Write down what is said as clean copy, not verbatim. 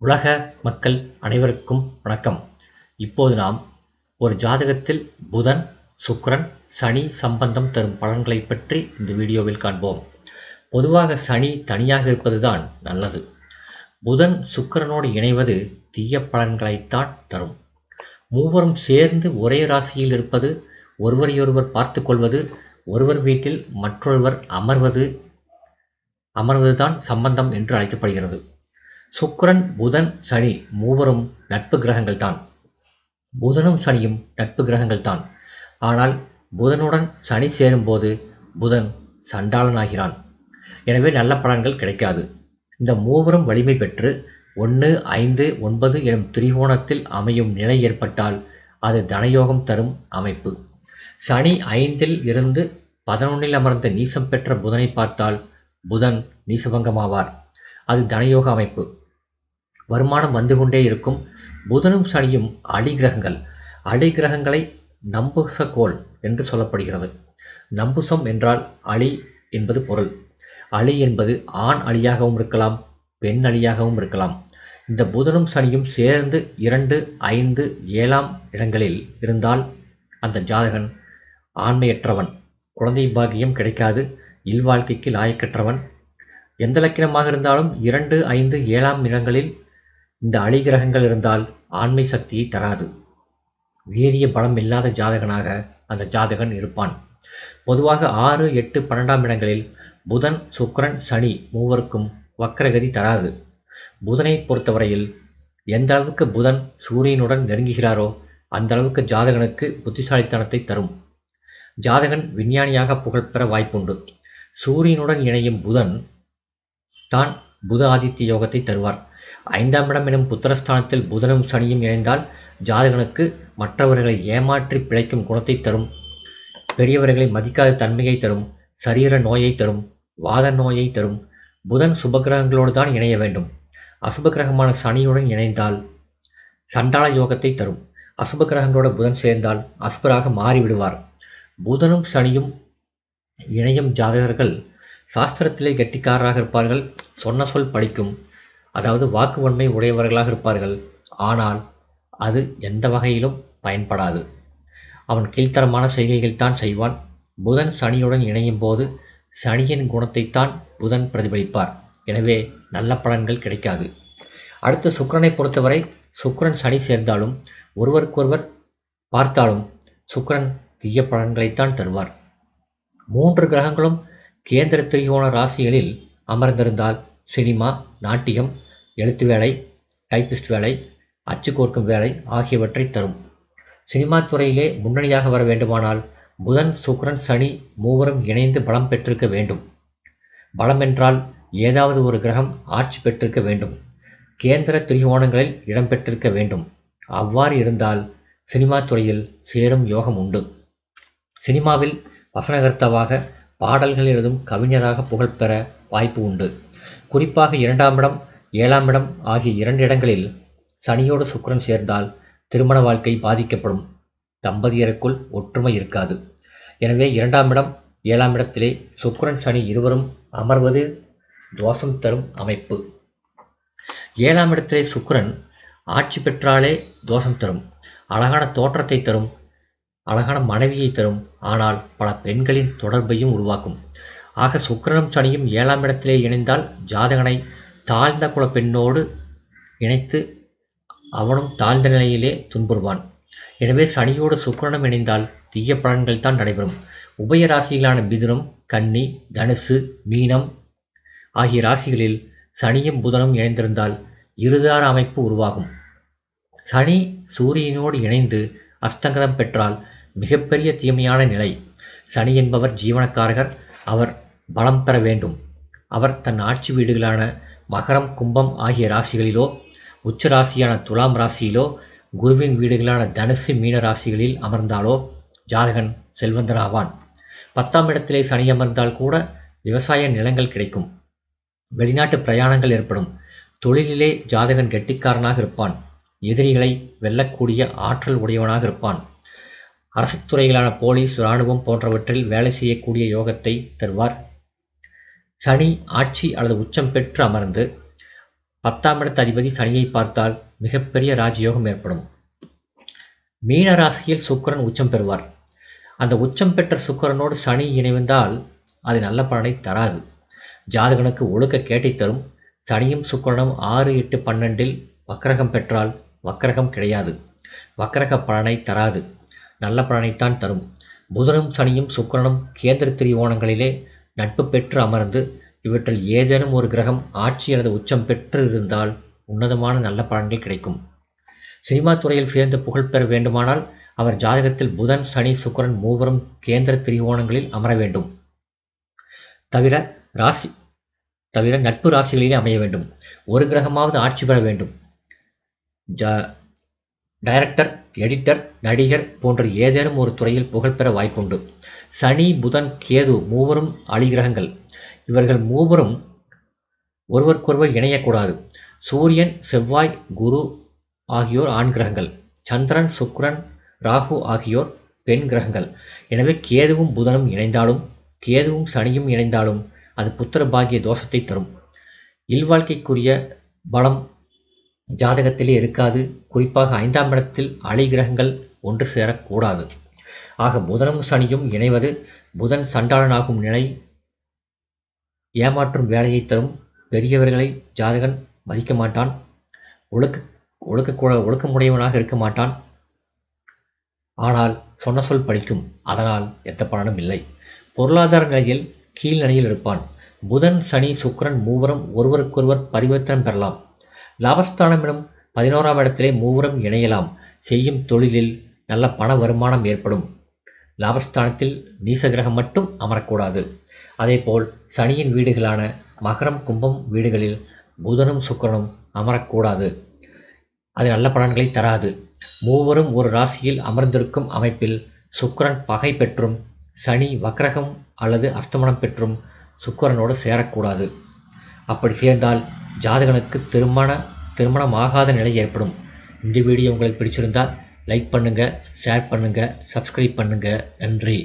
உலக மக்கள் அனைவருக்கும் வணக்கம். இப்போது நாம் ஒரு ஜாதகத்தில் புதன், சுக்கிரன், சனி சம்பந்தம் தரும் பலன்களைப் பற்றி இந்த வீடியோவில் காண்போம். பொதுவாக சனி தனியாக இருப்பதுதான் நல்லது. புதன் சுக்கிரனோடு இணைவது தீய பலன்களைத்தான் தரும். மூவரும் சேர்ந்து ஒரே ராசியில் இருப்பது, ஒருவரையொருவர் பார்த்து கொள்வது, ஒருவர் வீட்டில் மற்றொருவர் அமர்வதுதான் சம்பந்தம் என்று அழைக்கப்படுகிறது. சுக்கிரன், புதன், சனி மூவரும் நட்பு கிரகங்கள்தான். புதனும் சனியும் நட்பு கிரகங்கள்தான். ஆனால் புதனுடன் சனி சேரும்போது புதன் சண்டாளனாகிறான். எனவே நல்ல பலன்கள் கிடைக்காது. இந்த மூவரும் வலிமை பெற்று 1, 5, 9 எனும் திரிகோணத்தில் அமையும் நிலை ஏற்பட்டால் அது தனயோகம் தரும் அமைப்பு. சனி 5ல் இருந்து 11ல் அமர்ந்த நீசம் பெற்ற புதனை பார்த்தால் புதன் நீசபங்கமாவார். அது தனயோக அமைப்பு. வருமானம் வந்து கொண்டே இருக்கும். புதனும் சனியும் அடிகிரகங்கள். அடிகிரகங்களை நம்புசக்கோள் என்று சொல்லப்படுகிறது. நம்புசம் என்றால் அலி என்பது பொருள். அலி என்பது ஆண் அலியாகவும் இருக்கலாம், பெண் அலியாகவும் இருக்கலாம். இந்த புதனும் சனியும் சேர்ந்து 2, 5, 7ஆம் இடங்களில் இருந்தால் அந்த ஜாதகன் ஆண்மையற்றவன், குழந்தை பாக்கியம் கிடைக்காது, இல்வாழ்க்கைக்கு லாயக்கற்றவன். எந்த லக்கினமாக இருந்தாலும் 2, 5, 7ஆம் இடங்களில் இந்த அலிகிரகங்கள் இருந்தால் ஆண்மை சக்தியை தராது. வீரிய பலம் இல்லாத ஜாதகனாக அந்த ஜாதகன் இருப்பான். பொதுவாக 6, 8, 12ஆம் இடங்களில் புதன், சுக்கிரன், சனி மூவருக்கும் வக்ரகதி தராது. புதனை பொறுத்தவரையில் எந்த அளவுக்கு புதன் சூரியனுடன் நெருங்குகிறாரோ அந்த அளவுக்கு ஜாதகனுக்கு புத்திசாலித்தனத்தை தரும். ஜாதகன் விஞ்ஞானியாக புகழ்பெற வாய்ப்புண்டு. சூரியனுடன் இணையும் புதன் தான் புத ஆதித்ய யோகத்தை தருவார். 5ஆம் இடம் எனும் புத்திரஸ்தானத்தில் புதனும் சனியும் இணைந்தால் ஜாதகனுக்கு மற்றவர்களை ஏமாற்றி பிழைக்கும் குணத்தை தரும், பெரியவர்களை மதிக்காத தன்மையை தரும், சரீர நோயை தரும், வாத நோயை தரும். புதன் சுபகிரகங்களோடு தான் இணைய வேண்டும். அசுபகிரகமான சனியுடன் இணைந்தால் சண்டாள யோகத்தை தரும். அசுபகிரகங்களோட புதன் சேர்ந்தால் அசுபராக மாறிவிடுவார். புதனும் சனியும் இணையும் ஜாதகர்கள் சாஸ்திரத்திலே கெட்டிக்காரராக இருப்பார்கள். சொன்ன சொல் படிக்கும், அதாவது வாக்குவன்மை உடையவர்களாக இருப்பார்கள். ஆனால் அது எந்த வகையிலும் பயன்படாது. அவன் கீழ்த்தரமான செய்கைகள் தான் செய்வான். புதன் சனியுடன் இணையும் போது சனியின் குணத்தைத்தான் புதன் பிரதிபலிப்பார். எனவே நல்ல பலன்கள் கிடைக்காது. அடுத்து சுக்கிரனை பொறுத்தவரை சுக்கிரன் சனி சேர்ந்தாலும் ஒருவருக்கொருவர் பார்த்தாலும் சுக்கிரன் தீய பலன்களைத்தான் தருவார். 3 கிரகங்களும் கேந்திர திரிகோண ராசிகளில் அமர்ந்திருந்தால் சினிமா, நாட்டியம், எழுத்து வேலை, டைப்பிஸ்ட் வேலை, அச்சு கோர்க்கும் வேலை ஆகியவற்றை தரும். சினிமா துறையிலே முன்னணியாக வர வேண்டுமானால் புதன், சுக்கிரன், சனி மூவரும் இணைந்து பலம் பெற்றிருக்க வேண்டும். பலம் என்றால் ஏதாவது ஒரு கிரகம் ஆட்சி பெற்றிருக்க வேண்டும். கேந்திர திரிகோணங்களில் இடம்பெற்றிருக்க வேண்டும். அவ்வாறு இருந்தால் சினிமா துறையில் சேரும் யோகம் உண்டு. சினிமாவில் வசனகர்த்தாவாக, பாடல்கள் எழுதும் கவிஞராக புகழ்பெற வாய்ப்பு உண்டு. குறிப்பாக 2ஆம் இடம், 7ஆம் இடம் ஆகிய 2 இடங்களில் சனியோடு சுக்கிரன் சேர்ந்தால் திருமண வாழ்க்கை பாதிக்கப்படும். தம்பதியருக்குள் ஒற்றுமை இருக்காது. எனவே 2ஆம் இடம், 7ஆம் இடத்திலே சுக்கிரன் சனி இருவரும் அமர்வது தோஷம் தரும் அமைப்பு. 7ஆம் இடத்திலே சுக்கிரன் ஆட்சி பெற்றாலே தோஷம் தரும். அழகான தோற்றத்தை தரும், அழகான மனைவியை தரும். ஆனால் பல பெண்களின் தொடர்பையும் உருவாக்கும். ஆக சுக்கிரனும் சனியும் 7ஆம் இடத்திலே இணைந்தால் ஜாதகனை தாழ்ந்த குல பெண்ணோடு இணைத்து அவனும் தாழ்ந்த நிலையிலே துன்புறுவான். எனவே சனியோடு சுக்கிரனும் இணைந்தால் தீய பலன்கள் தான் நடைபெறும். உபய ராசிகளான மிதுனம், கன்னி, தனுசு, மீனம் ஆகிய ராசிகளில் சனியும் புதனும் இணைந்திருந்தால் இருதார அமைப்பு உருவாகும். சனி சூரியனோடு இணைந்து அஸ்தங்கதம் பெற்றால் மிகப்பெரிய தீமையான நிலை. சனி என்பவர் ஜீவனக்காரகர். அவர் பலம் பெற வேண்டும். அவர் தன் ஆட்சி வீடுகளான மகரம், கும்பம் ஆகிய ராசிகளிலோ, உச்ச ராசியான துலாம் ராசியிலோ, குருவின் வீடுகளான தனுசு, மீன ராசிகளில் அமர்ந்தாலோ ஜாதகன் செல்வந்தனாவான். 10ஆம் இடத்திலே சனி அமர்ந்தால் கூட விவசாய நிலங்கள் கிடைக்கும். வெளிநாட்டு பிரயாணங்கள் ஏற்படும். தொழிலிலே ஜாதகன் கெட்டிக்காரனாக இருப்பான். எதிரிகளை வெல்லக்கூடிய ஆற்றல் உடையவனாக இருப்பான். அரசு துறைகளான போலீஸ், இராணுவம் போன்றவற்றில் வேலை செய்யக்கூடிய யோகத்தை தருவார். சனி ஆட்சி அல்லது உச்சம் பெற்று அமர்ந்து 10ஆம் இடத்து அதிபதி சனியை பார்த்தால் மிகப்பெரிய ராஜயோகம் ஏற்படும். மீன ராசியில் சுக்கிரன் உச்சம் பெறுவார். அந்த உச்சம் பெற்ற சுக்கிரனோடு சனி இணைந்தால் அது நல்ல பலனை தராது. ஜாதகனுக்கு ஒழுக்க கேட்டை தரும். சனியும் சுக்கிரனும் 6, 8, 12 வக்ரகம் பெற்றால் வக்ரகம் கிடையாது. வக்ரக பலனை தராது. நல்ல பலனைத்தான் தரும். புதனும் சனியும் சுக்கிரனும் கேந்திர திரிகோணங்களிலே நட்பு பெற்று அமர்ந்து இவற்றில் ஏதேனும் ஒரு கிரகம் ஆட்சி அல்லது உச்சம் பெற்று இருந்தால் உன்னதமான நல்ல பலன்கள் கிடைக்கும். சினிமா துறையில் சேர்ந்து புகழ் பெற வேண்டுமானால் அவர் ஜாதகத்தில் புதன், சனி, சுக்கிரன் மூவரும் கேந்திர திரிகோணங்களில் அமர வேண்டும். தவிர நட்பு ராசிகளிலே அமைய வேண்டும். ஒரு கிரகமாவது ஆட்சி பெற வேண்டும். டைரக்டர், எடிட்டர், நடிகர் போன்ற ஏதேனும் ஒரு துறையில் புகழ்பெற வாய்ப்புண்டு. சனி, புதன், கேது மூவரும் அலிகிரகங்கள். இவர்கள் மூவரும் ஒருவருக்கொருவர் இணையக்கூடாது. சூரியன், செவ்வாய், குரு ஆகியோர் ஆண் கிரகங்கள். சந்திரன், சுக்கிரன், ராகு ஆகியோர் பெண் கிரகங்கள். எனவே கேதுவும் புதனும் இணைந்தாலும், கேதுவும் சனியும் இணைந்தாலும் அது புத்திர பாகிய தோஷத்தை தரும். இல்வாழ்க்கைக்குரிய பலம் ஜாதகத்திலே இருக்காது. குறிப்பாக 5ஆம் இடத்தில் அலிகிரகங்கள் ஒன்று சேரக்கூடாது. ஆக புதனும் சனியும் இணைவது புதன் சண்டாளனாகும் நிலை ஏமாற்றும் வேலையை தரும். பெரியவர்களை ஜாதகன் மதிக்க மாட்டான். ஒழுக்கமுடையவனாக இருக்க மாட்டான். ஆனால் சொன்ன சொல் பலிக்கும். அதனால் எந்த பலனும் இல்லை. பொருளாதார நிலையில் கீழ்நிலையில் இருப்பான். புதன், சனி, சுக்கிரன் மூவரும் ஒருவருக்கொருவர் பரிவர்த்தனம் பெறலாம். லாபஸ்தானம் எனும் 11ஆம் இடத்திலே மூவரும் இணையலாம். செய்யும் தொழிலில் நல்ல பண வருமானம் ஏற்படும். லாபஸ்தானத்தில் நீசகிரகம் மட்டும் அமரக்கூடாது. அதேபோல் சனியின் வீடுகளான மகரம், கும்பம் வீடுகளில் புதனும் சுக்கிரனும் அமரக்கூடாது. அது நல்ல பலன்களை தராது. மூவரும் ஒரு ராசியில் அமர்ந்திருக்கும் அமைப்பில் சுக்கிரன் பகை பெற்றும், சனி வக்ரகம் அல்லது அஸ்தமனம் பெற்றும் சுக்கிரனோடு சேரக்கூடாது. அப்படி சேர்ந்தால் ஜாதகனுக்கு திருமணமாகாத நிலை ஏற்படும். இந்த வீடியோ உங்களுக்கு பிடிச்சிருந்தால் லைக் பண்ணுங்கள், ஷேர் பண்ணுங்கள், சப்ஸ்கிரைப் பண்ணுங்கள். நன்றி.